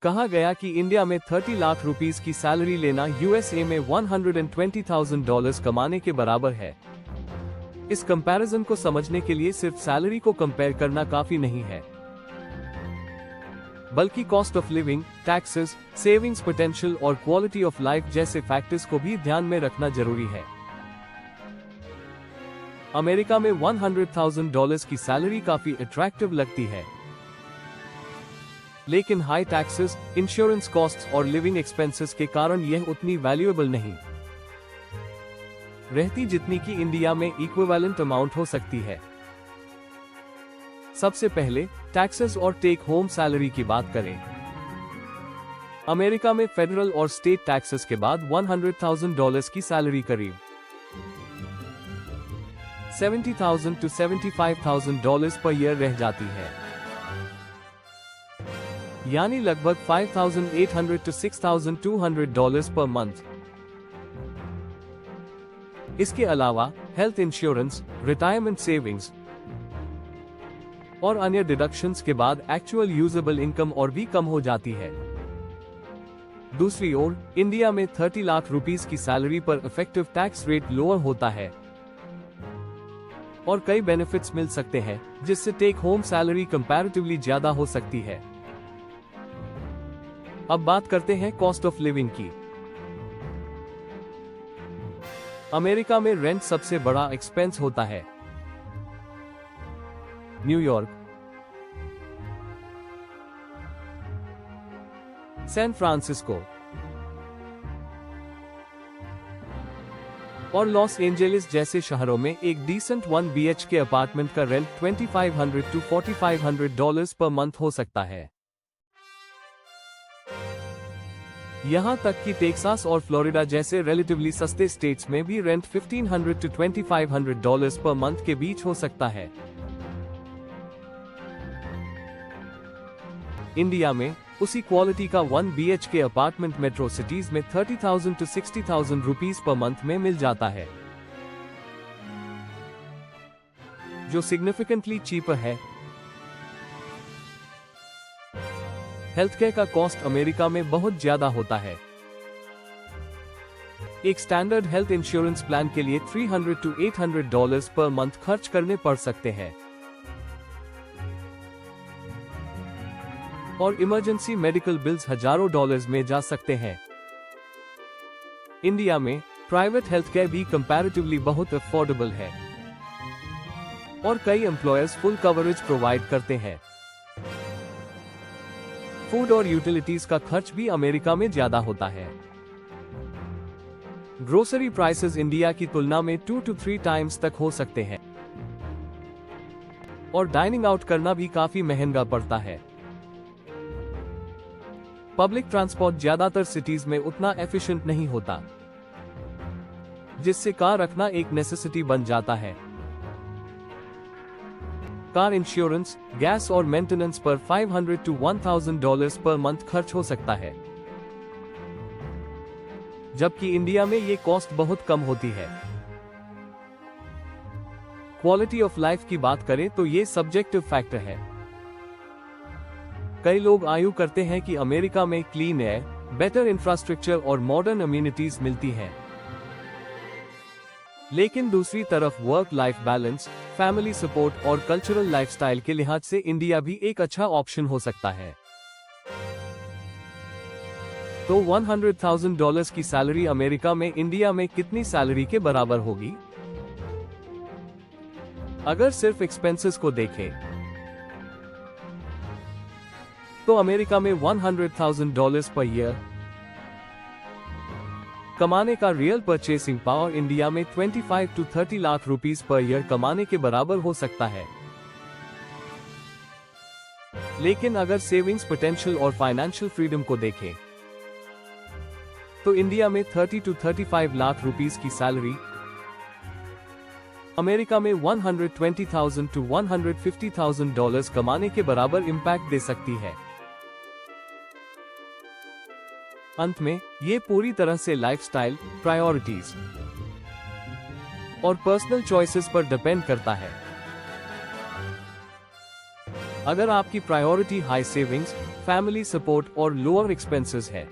कहा गया कि इंडिया में 30 लाख रुपीस की सैलरी लेना यूएसए में $120,000 कमाने के बराबर है। इस कंपैरिजन को समझने के लिए सिर्फ सैलरी को कंपेयर करना काफी नहीं है, बल्कि cost of living, taxes, savings potential और क्वालिटी ऑफ लाइफ जैसे फैक्टर्स को भी ध्यान में रखना जरूरी है। अमेरिका में $100,000 की सैलरी काफी अट्रैक्टिव लगती है, लेकिन हाई टैक्सेस, इंश्योरेंस कॉस्ट्स और लिविंग एक्सपेंसेस के कारण यह उतनी वैल्यूएबल नहीं रहती जितनी कि इंडिया में इक्विवेलेंट अमाउंट हो सकती है। सबसे पहले टैक्सेस और टेक होम सैलरी की बात करें। अमेरिका में फेडरल और स्टेट टैक्सेस के बाद $100,000 की सैलरी करीब $70,000 to $75,000 पर ईयर रह जाती है, यानी लगभग $5,800 to $6,200 पर मंथ। इसके अलावा हेल्थ इंश्योरेंस, रिटायरमेंट सेविंग्स और अन्य डिडक्शंस के बाद एक्चुअल यूजेबल इनकम और भी कम हो जाती है। दूसरी ओर इंडिया में 30 लाख रुपीस की सैलरी पर इफेक्टिव टैक्स रेट लोअर होता है और कई बेनिफिट्स मिल सकते हैं, जिससे टेक होम सैलरी कंपैरेटिवली ज्यादा हो सकती है। अब बात करते हैं कॉस्ट ऑफ लिविंग की। अमेरिका में रेंट सबसे बड़ा एक्सपेंस होता है। न्यूयॉर्क, सैन फ्रांसिस्को और लॉस एंजेलिस जैसे शहरों में एक डिसेंट 1 BHK अपार्टमेंट का रेंट $2,500 to $4,500 पर मंथ हो सकता है। यहां तक कि टेक्सास और फ्लोरिडा जैसे रिलेटिवली सस्ते स्टेट्स में भी रेंट $1,500 to $2,500 पर मंथ के बीच हो सकता है। इंडिया में उसी क्वालिटी का 1 BHK अपार्टमेंट मेट्रो सिटीज में 30,000 to 60,000 रुपीस पर मंथ में मिल जाता है, जो सिग्निफिकेंटली चीपर है। हेल्थ केयर का कॉस्ट अमेरिका में बहुत ज्यादा होता है। एक स्टैंडर्ड हेल्थ इंश्योरेंस प्लान के लिए $300 to $800 पर मंथ खर्च करने पड़ सकते हैं और इमरजेंसी मेडिकल बिल्स हजारों डॉलर्स में जा सकते हैं। इंडिया में प्राइवेट हेल्थ केयर भी कंपैरेटिवली बहुत अफोर्डेबल है और कई एम्प्लॉयर्स फुल कवरेज प्रोवाइड करते हैं। फूड और यूटिलिटीज का खर्च भी अमेरिका में ज्यादा होता है। ग्रोसरी प्राइसेस इंडिया की तुलना में 2 to 3 टाइम्स तक हो सकते हैं और डाइनिंग आउट करना भी काफी महंगा पड़ता है। पब्लिक ट्रांसपोर्ट ज्यादातर सिटीज में उतना एफिशिएंट नहीं होता, जिससे कार रखना एक नेसेसिटी बन जाता है। कार इंश्योरेंस, गैस और मेंटेनेंस पर $500 to $1,000 पर मंथ खर्च हो सकता है, जबकि इंडिया में ये कॉस्ट बहुत कम होती है। क्वालिटी ऑफ लाइफ की बात करें तो ये सब्जेक्टिव फैक्टर है। कई लोग आर्ग्यू करते हैं कि अमेरिका में क्लीन एयर, बेटर इंफ्रास्ट्रक्चर और मॉडर्न अम्यूनिटीज मिलती हैं, लेकिन दूसरी तरफ work life balance, family support और कल्चरल लाइफस्टाइल के लिहाज से इंडिया भी एक अच्छा ऑप्शन हो सकता है। तो $100,000 की सैलरी अमेरिका में इंडिया में कितनी सैलरी के बराबर होगी? अगर सिर्फ एक्सपेंसेस को देखें तो अमेरिका में $100,000 पर ईयर कमाने का रियल परचेसिंग पावर इंडिया में 25 to 30 lakh rupees per year कमाने के बराबर हो सकता है। लेकिन अगर सेविंग्स पोटेंशियल और फाइनेंशियल फ्रीडम को देखें तो इंडिया में 30 to 35 लाख रुपीस की सैलरी अमेरिका में $120,000 to $150,000 कमाने के बराबर इंपैक्ट दे सकती है। अंत में ये पूरी तरह से लाइफस्टाइल, प्रायोरिटीज और पर्सनल चॉइसेस पर डिपेंड करता है। अगर आपकी priority high savings, family support और लोअर एक्सपेंसेस है,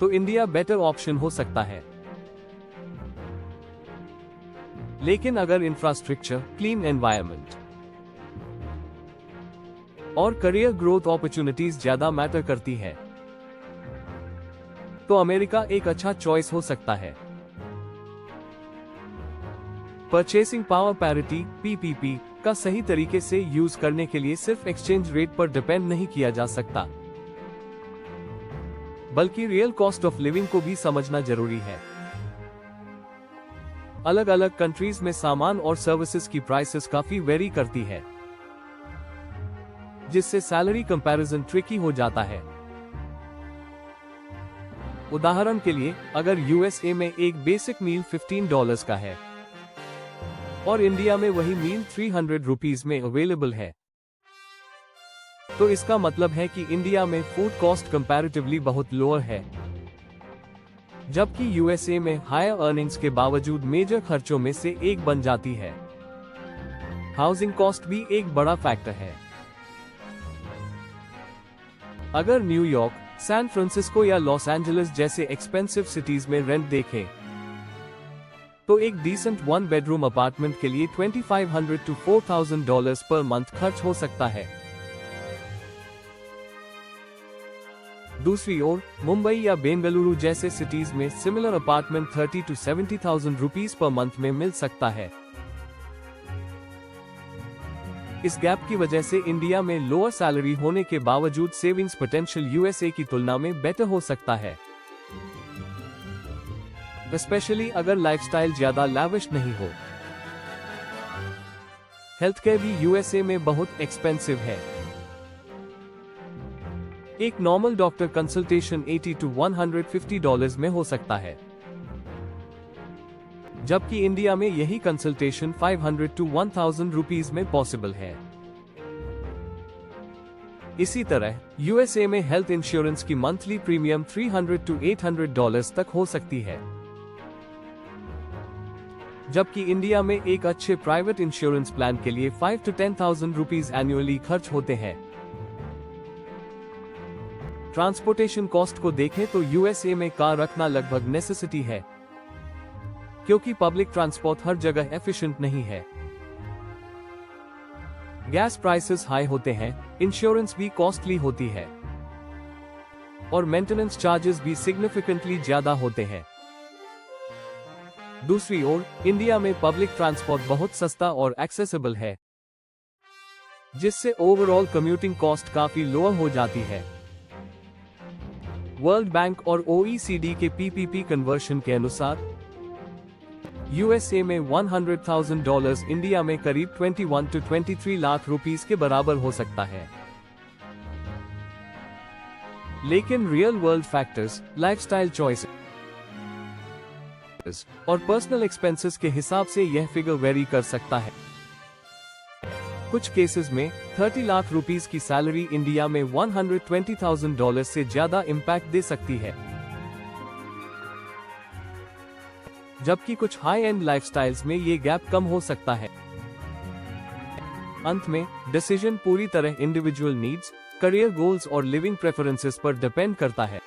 तो इंडिया बेटर ऑप्शन हो सकता है। लेकिन अगर इंफ्रास्ट्रक्चर, क्लीन एनवायरनमेंट और करियर ग्रोथ अपॉर्चुनिटीज ज्यादा मैटर करती है, तो अमेरिका एक अच्छा चॉइस हो सकता है। परचेसिंग पावर पैरिटी (पीपीपी) का सही तरीके से यूज करने के लिए सिर्फ एक्सचेंज रेट पर डिपेंड नहीं किया जा सकता, बल्कि रियल कॉस्ट ऑफ लिविंग को भी समझना जरूरी है। अलग अलग कंट्रीज में सामान और सर्विसेज की प्राइसेस काफी वेरी करती है, जिससे सैलरी कंपैरिजन ट्रिकी हो जाता है। उदाहरण के लिए, अगर यूएसए में एक बेसिक मील $15 का है और इंडिया में वही मील 300 रुपीज में अवेलेबल है, तो इसका मतलब है कि इंडिया में फूड कॉस्ट कंपैरेटिवली बहुत लोअर है, जबकि यूएसए में हायर अर्निंग्स के बावजूद मेजर खर्चों में से एक बन जाती है। हाउसिंग कॉस्ट भी एक बड़ा फैक्टर है। अगर न्यूयॉर्क, सैन फ्रांसिस्को या लॉस एंजलिस जैसे एक्सपेंसिव सिटीज में रेंट देखें, तो एक डिसेंट 1 बेडरूम अपार्टमेंट के लिए $2,500 to $4,000 पर मंथ खर्च हो सकता है। दूसरी ओर, मुंबई या बेंगलुरु जैसे सिटीज में similar apartment 30 to 70,000 rupees per month में मिल सकता है। इस गैप की वजह से इंडिया में लोअर सैलरी होने के बावजूद सेविंग्स पोटेंशियल यूएसए की तुलना में बेटर हो सकता है, स्पेशली अगर लाइफस्टाइल ज्यादा लैविश नहीं हो। हेल्थ केयर भी यूएसए में बहुत एक्सपेंसिव है। एक नॉर्मल डॉक्टर कंसल्टेशन $80 to $150 में हो सकता है, जबकि इंडिया में यही कंसल्टेशन 500 to 1000 रुपीज में पॉसिबल है। इसी तरह यूएसए में हेल्थ इंश्योरेंस की मंथली प्रीमियम $300 to $800 तक हो सकती है, जबकि इंडिया में एक अच्छे प्राइवेट इंश्योरेंस प्लान के लिए 5 to 10,000 रुपीज एनुअली खर्च होते हैं। ट्रांसपोर्टेशन कॉस्ट को देखें तो यूएसए में कार रखना लगभग नेसेसिटी है, क्योंकि पब्लिक ट्रांसपोर्ट हर जगह एफिशिएंट नहीं है। गैस प्राइसेस हाई होते हैं, इंश्योरेंस भी कॉस्टली होती है, और मेंटेनेंस चार्जेस भी सिग्निफिकेंटली ज्यादा होते हैं। दूसरी ओर, इंडिया में पब्लिक ट्रांसपोर्ट बहुत सस्ता और एक्सेसिबल है, जिससे ओवरऑल कम्यूटिंग कॉस्ट काफी लोअर हो जाती है। वर्ल्ड बैंक और ओईसीडी के पीपीपी कन्वर्शन के अनुसार यूएसए में $100,000 इंडिया में करीब 21 to 23 लाख रुपीस के बराबर हो सकता है। लेकिन real world factors, lifestyle choices और पर्सनल एक्सपेंसेस के हिसाब से यह फिगर वेरी कर सकता है। कुछ केसेस में 30 लाख रुपीस की सैलरी इंडिया में $120,000 से ज्यादा इंपैक्ट दे सकती है, जबकि कुछ हाई एंड लाइफस्टाइल्स में ये गैप कम हो सकता है। अंत में, डिसीजन पूरी तरह इंडिविजुअल नीड्स, करियर गोल्स और लिविंग प्रेफरेंसेस पर डिपेंड करता है।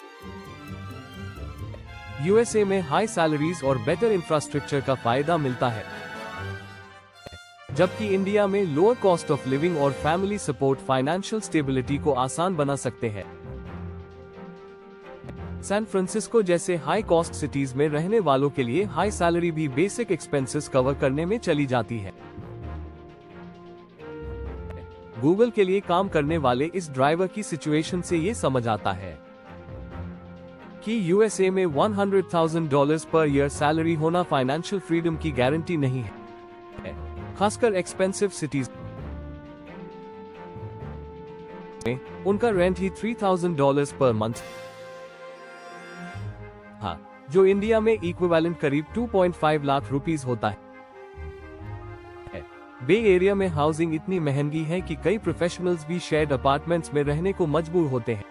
यूएसए में हाई सैलरीज और बेटर इंफ्रास्ट्रक्चर का फायदा मिलता है, जबकि इंडिया में लोअर कॉस्ट ऑफ लिविंग और फैमिली सपोर्ट फाइनेंशियल स्टेबिलिटी को आसान बना सकते हैं। सैन फ्रांसिस्को जैसे हाई कॉस्ट सिटीज में रहने वालों के लिए हाई सैलरी भी बेसिक एक्सपेंसेस कवर करने में चली जाती है। गूगल के लिए काम करने वाले इस ड्राइवर की सिचुएशन से ये समझ आता है कि यूएसए में $100,000 पर ईयर सैलरी होना फाइनेंशियल फ्रीडम की गारंटी नहीं है, खासकर एक्सपेंसिव सिटीज में। उनका रेंट ही $3,000 पर मंथ, हाँ, जो इंडिया में इक्विवेलेंट करीब 2.5 लाख रुपीस होता है। बे एरिया में हाउसिंग इतनी महंगी है कि कई प्रोफेशनल्स भी शेयर्ड अपार्टमेंट्स में रहने को मजबूर होते हैं।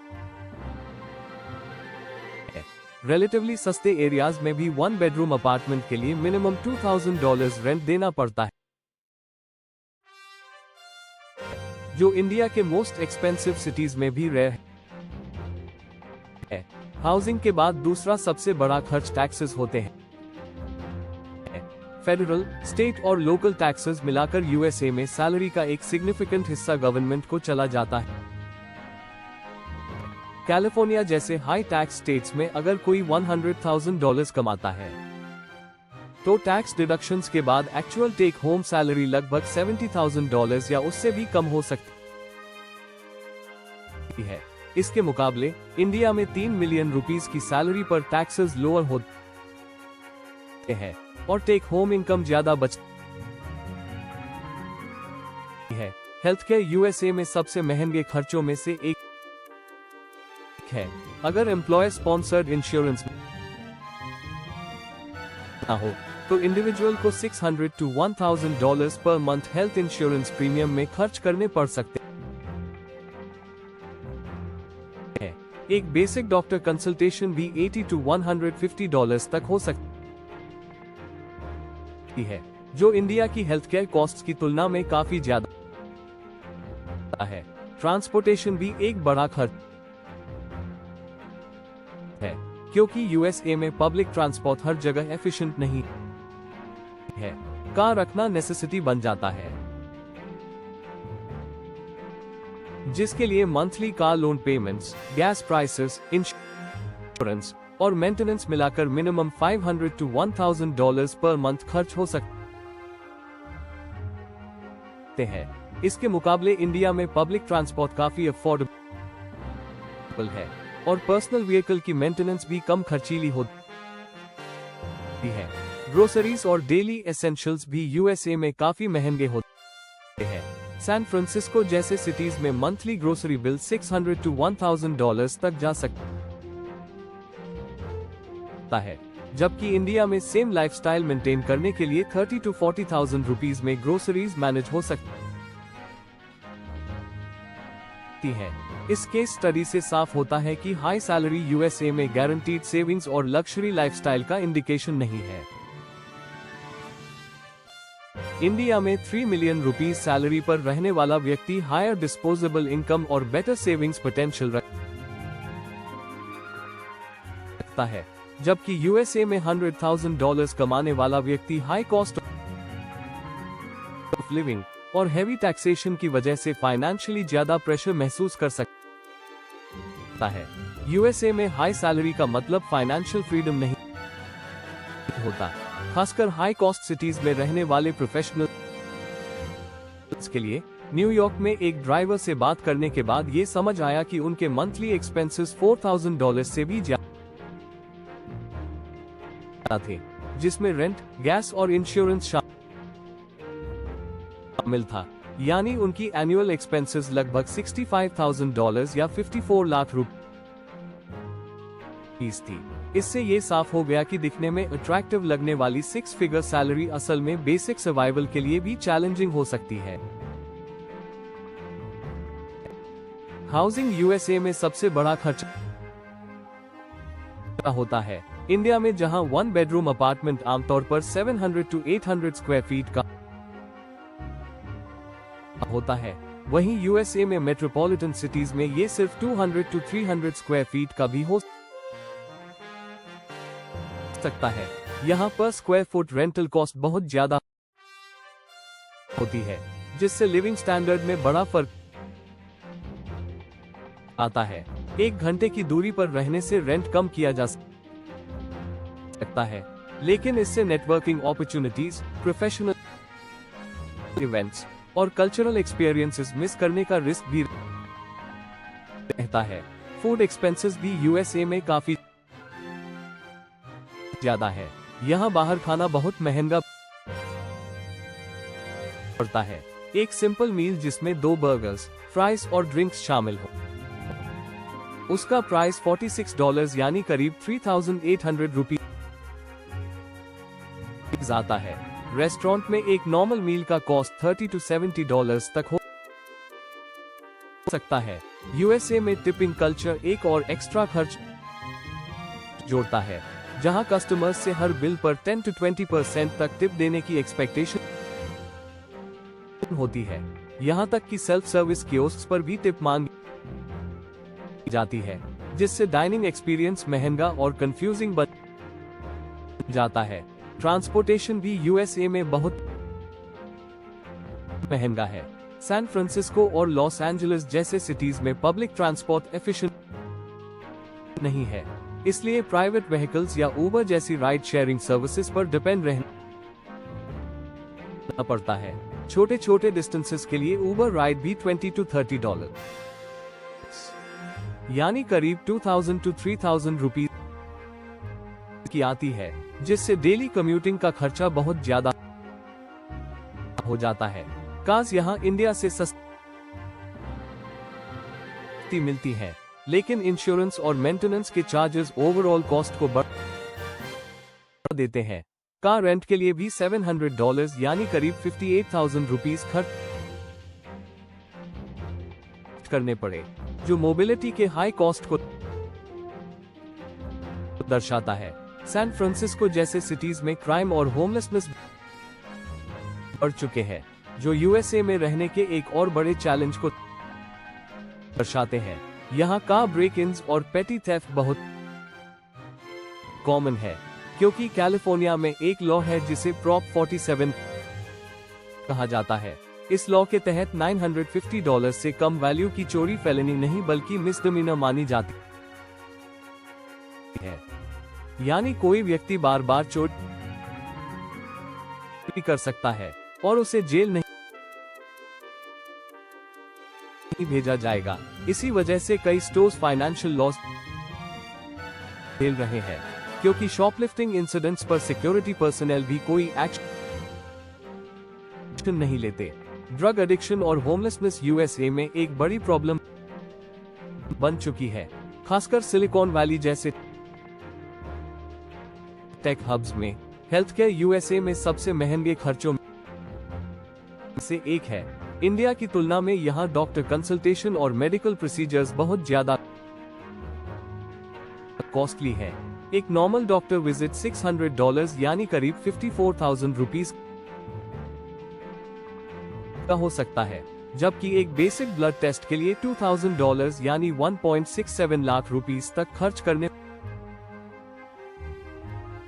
रिलेटिवली सस्ते एरियाज में भी 1 बेडरूम अपार्टमेंट के लिए मिनिमम $2,000 रेंट देना पड़ता है, जो इंडिया के मोस्ट एक्सपेंसिव सिटीज में भी रेयर है। हाउसिंग के बाद दूसरा सबसे बड़ा खर्च टैक्सेस होते हैं। फेडरल, स्टेट और लोकल टैक्सेस मिलाकर यूएसए में सैलरी का एक सिग्निफिकेंट हिस्सा गवर्नमेंट को चला जाता है। कैलिफोर्निया जैसे हाई टैक्स स्टेट्स में अगर कोई $100,000 कमाता है तो टैक्स डिडक्शंस के बाद एक्चुअल टेक होम सैलरी लगभग $70,000 या उससे भी कम हो सकती है। इसके मुकाबले इंडिया में 3 मिलियन रुपीस की सैलरी पर टैक्सेस लोअर होते हैं और टेक होम इनकम ज्यादा बचती है। हेल्थ केयर यूएसए में सबसे महंगे खर्चों में से एक है। अगर एम्प्लॉयर स्पॉन्सर्ड इंश्योरेंस ना हो तो इंडिविजुअल को $600 to $1,000 per month health insurance premium में खर्च करने पड़ सकते हैं। एक बेसिक डॉक्टर कंसल्टेशन भी $80 to $150 तक हो सकती है, जो इंडिया की हेल्थ केयर कॉस्ट्स की तुलना में काफी ज्यादा है। ट्रांसपोर्टेशन भी एक बड़ा खर्च है, क्योंकि यूएसए में पब्लिक ट्रांसपोर्ट हर जगह एफिशिएंट नहीं है। कार रखना नेसेसिटी बन जाता है, जिसके लिए monthly car loan payments, gas prices, insurance और मेंटेनेंस मिलाकर मिनिमम $500 to $1,000 पर मंथ खर्च हो सकते हैं। इसके मुकाबले इंडिया में पब्लिक ट्रांसपोर्ट काफी अफोर्डेबल है और पर्सनल व्हीकल की मेंटेनेंस भी कम खर्चीली होती है। ग्रोसरीज और डेली एसेंशियल्स भी यूएसए में काफी महंगे होते हैं। सैन फ्रांसिस्को जैसे सिटीज में मंथली ग्रोसरी बिल $600 to $1,000 तक जा सकता है, जबकि इंडिया में सेम लाइफस्टाइल मेंटेन करने के लिए $30,000 to $40,000 रुपीज में ग्रोसरीज मैनेज हो सकती है। इस केस स्टडी से साफ होता है कि हाई सैलरी यूएसए में गारंटीड सेविंग्स और लग्जरी लाइफस्टाइल का इंडिकेशन नहीं है। इंडिया में 3 मिलियन रुपीस सैलरी पर रहने वाला व्यक्ति हायर डिस्पोजेबल इनकम और बेटर सेविंग्स पोटेंशियल रखता है, जबकि यूएसए में $100,000 कमाने वाला व्यक्ति हाई कॉस्ट ऑफ लिविंग और हैवी टैक्सेशन की वजह से फाइनेंशियली ज्यादा प्रेशर महसूस कर सकता है। यूएसए में हाई सैलरी का मतलब फाइनेंशियल फ्रीडम नहीं होता, खासकर हाई कॉस्ट सिटीज में रहने वाले प्रोफेशनल्स के लिए। न्यूयॉर्क में एक ड्राइवर से बात करने के बाद ये समझ आया कि उनके मंथली एक्सपेंसेस $4,000 से भी ज्यादा थे, जिसमें रेंट, गैस और इंश्योरेंस शामिल था। यानी उनकी एनुअल एक्सपेंसेस लगभग $65,000 या 54 लाख रुपीस थी। इससे ये साफ हो गया कि दिखने में अट्रैक्टिव लगने वाली 6 फिगर सैलरी असल में बेसिक सर्वाइवल के लिए भी चैलेंजिंग हो सकती है। हाउसिंग यूएसए में सबसे बड़ा खर्चा होता है। इंडिया में जहां 1 बेडरूम अपार्टमेंट आमतौर पर 700 to 800 स्क्वायर फीट का होता है, वहीं यूएसए में मेट्रोपॉलिटन सिटीज में ये सिर्फ 200 to 300 स्क्वायर फीट का भी हो सकता है। यहाँ पर स्क्वायर फुट रेंटल कॉस्ट बहुत ज्यादा होती है, जिससे लिविंग स्टैंडर्ड में बड़ा फर्क आता है। 1 घंटे की दूरी पर रहने से रेंट कम किया जा सकता है, लेकिन इससे नेटवर्किंग अपॉर्चुनिटीज, प्रोफेशनल इवेंट्स और कल्चरल एक्सपीरियंसेस मिस करने का रिस्क भी रहता है। फूड एक्सपेंसेस भी यूएसए में काफी ज्यादा है। यहाँ बाहर खाना बहुत महंगा पड़ता है। एक सिंपल मील जिसमें 2 बर्गर्स, फ्राइज और ड्रिंक्स शामिल हो, उसका प्राइस $46 यानी करीब 3,800 रुपीज आता है। रेस्टोरेंट में एक नॉर्मल मील का कॉस्ट $30 to $70 तक हो सकता है। यूएसए में टिपिंग कल्चर एक और एक्स्ट्रा खर्च जोड़ता है, जहां कस्टमर्स से हर बिल पर 10 to 20% तक टिप देने की एक्सपेक्टेशन होती है। यहाँ तक कि सेल्फ सर्विस कियोस्क पर भी टिप मांगी जाती है, जिससे डाइनिंग एक्सपीरियंस महंगा और कंफ्यूजिंग बन जाता है। ट्रांसपोर्टेशन भी यूएसए में बहुत महंगा है। सैन फ्रांसिस्को और लॉस एंजलिस जैसे सिटीज में पब्लिक ट्रांसपोर्ट एफिशिएंट नहीं है, इसलिए प्राइवेट व्हीकल्स या उबर जैसी राइड शेयरिंग सर्विसेज पर डिपेंड रहना पड़ता है। छोटे छोटे डिस्टेंसेस के लिए उबर राइड भी $20 to $30 यानी करीब 2000 to 3000 रुपीज की आती है, जिससे डेली कम्यूटिंग का खर्चा बहुत ज्यादा हो जाता है। कार्स यहाँ इंडिया से सस्ती मिलती हैं, लेकिन इंश्योरेंस और मेंटेनेंस के चार्जेस ओवरऑल कॉस्ट को बढ़ा देते हैं। कार रेंट के लिए भी $700 यानी करीब 58,000 रुपीज खर्च करने पड़े, जो मोबिलिटी के हाई कॉस्ट को दर्शाता है। सैन फ्रांसिस्को जैसे सिटीज में क्राइम और होमलेसनेस बढ़ चुके हैं, जो यूएसए में रहने के एक और बड़े चैलेंज को दर्शाते हैं। यहाँ कार ब्रेक-इन्स और पेटी थेफ्ट बहुत कॉमन है, क्योंकि कैलिफोर्निया में एक लॉ है जिसे प्रॉप 47 कहा जाता है। इस लॉ के तहत $950 से कम वैल्यू की चोरी फेलनी नहीं बल्कि मिसडिमीनर मानी जाती है, यानी कोई व्यक्ति बार बार चोरी कर सकता है और उसे जेल नहीं भेजा जाएगा। इसी वजह से कई स्टोर्स फाइनेंशियल लॉस झेल रहे हैं, क्योंकि शॉपलिफ्टिंग इंसिडेंट्स पर सिक्योरिटी पर्सनल भी कोई एक्शन नहीं लेते। ड्रग एडिक्शन और होमलेसनेस यूएसए में एक बड़ी प्रॉब्लम बन चुकी है, खासकर सिलिकॉन वैली जैसे टेक हब्स में। हेल्थ केयर यूएसए में सबसे महंगे खर्चों में से एक है। इंडिया की तुलना में यहाँ डॉक्टर कंसल्टेशन और मेडिकल प्रोसीजर्स बहुत ज्यादा कॉस्टली है। एक नॉर्मल डॉक्टर विजिट $600 यानी करीब 54,000 रुपीज का हो सकता है, जबकि एक बेसिक ब्लड टेस्ट के लिए $2,000 यानी 1.67 लाख रुपीस तक खर्च करने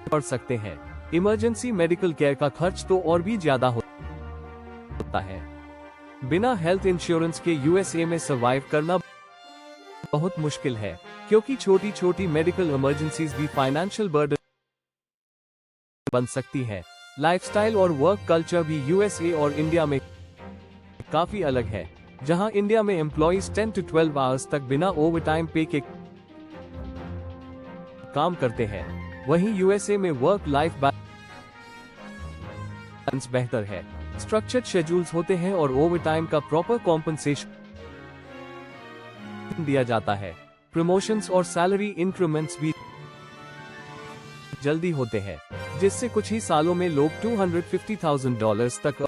पड़ सकते हैं। इमरजेंसी मेडिकल केयर का खर्च तो और भी ज्यादा होता है। बिना हेल्थ इंश्योरेंस के यूएसए में सर्वाइव करना बहुत मुश्किल है, क्योंकि छोटी छोटी मेडिकल इमरजेंसीज भी फाइनेंशियल बर्डन बन सकती है। लाइफस्टाइल और वर्क कल्चर भी यूएसए और इंडिया में काफी अलग है। जहां इंडिया में एम्प्लॉइज 10 to 12 आवर्स तक बिना ओवरटाइम पे के काम करते हैं, वहीं यूएसए में वर्क लाइफ बैलेंस बेहतर है। स्ट्रक्चर्ड शेड्यूल्स होते हैं और ओवरटाइम का प्रॉपर कॉम्पनसेशन दिया जाता है। प्रमोशंस और सैलरी इंक्रीमेंट्स भी जल्दी होते हैं, जिससे कुछ ही सालों में लोग $250,000 तक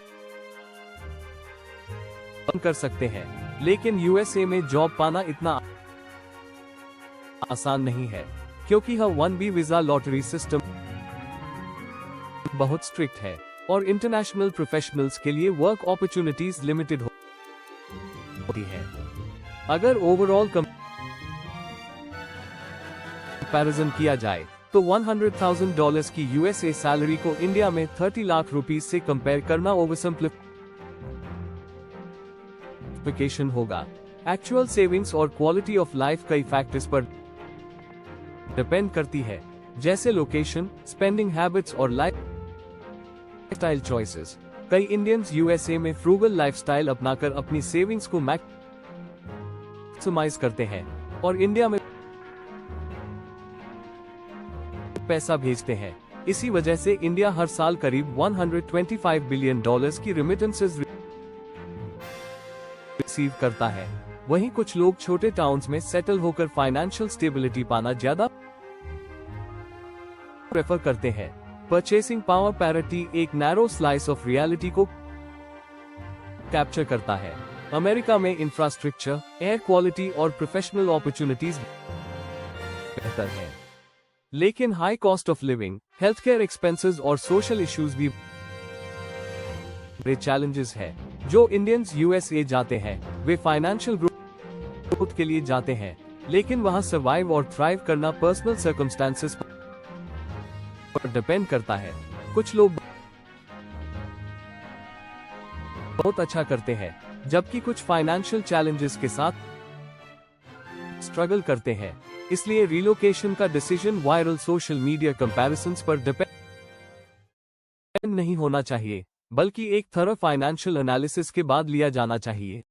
अर्न कर सकते हैं। लेकिन यूएसए में जॉब पाना इतना आसान नहीं है, क्योंकि यह 1B वीजा लॉटरी सिस्टम बहुत स्ट्रिक्ट है और इंटरनेशनल प्रोफेशनल्स के लिए वर्क अपॉर्चुनिटीज लिमिटेड होती है। अगर ओवरऑल कंपैरिजन किया जाए तो $100,000 की यूएसए सैलरी को इंडिया में 30 लाख रुपीस से कंपेयर करना ओवरसिंप्लिफिकेशन होगा। एक्चुअल सेविंग्स और क्वालिटी ऑफ लाइफ कई फैक्टर्स पर डिपेंड करती है, जैसे लोकेशन, स्पेंडिंग हैबिट्स और लाइफस्टाइल चॉइसेस। कई इंडियंस यूएसए में फ्रूगल लाइफस्टाइल अपनाकर अपनी सेविंग्स को मैक्सिमाइज करते हैं और इंडिया में पैसा भेजते हैं। इसी वजह से इंडिया हर साल करीब $125 बिलियन की रिमिटेंसेस रिसीव करता है। वहीं कुछ लोग छोटे टाउन्स में सेटल होकर फाइनेंशियल स्टेबिलिटी पाना ज्यादा प्रेफर करते हैं। परचेसिंग पावर पैरिटी एक नैरो स्लाइस ऑफ रियलिटी को कैप्चर करता है। अमेरिका में इंफ्रास्ट्रक्चर, एयर क्वालिटी और प्रोफेशनल अपॉर्चुनिटीज बेहतर है, लेकिन high cost of living, health care expenses और सोशल इश्यूज भी बड़े चैलेंजेस है। जो इंडियंस यूएसए जाते हैं वे फाइनेंशियल ग्रोथ के लिए जाते हैं, लेकिन वहां सर्वाइव और थ्राइव करना पर्सनल सर्कमस्टेंसेस पर डिपेंड करता है। कुछ लोग बहुत अच्छा करते हैं, जबकि कुछ फाइनेंशियल चैलेंजेस के साथ स्ट्रगल करते हैं। इसलिए रिलोकेशन का decision viral social media comparisons पर डिपेंड नहीं होना चाहिए, बल्कि एक थॉरो फाइनेंशियल एनालिसिस के बाद लिया जाना चाहिए।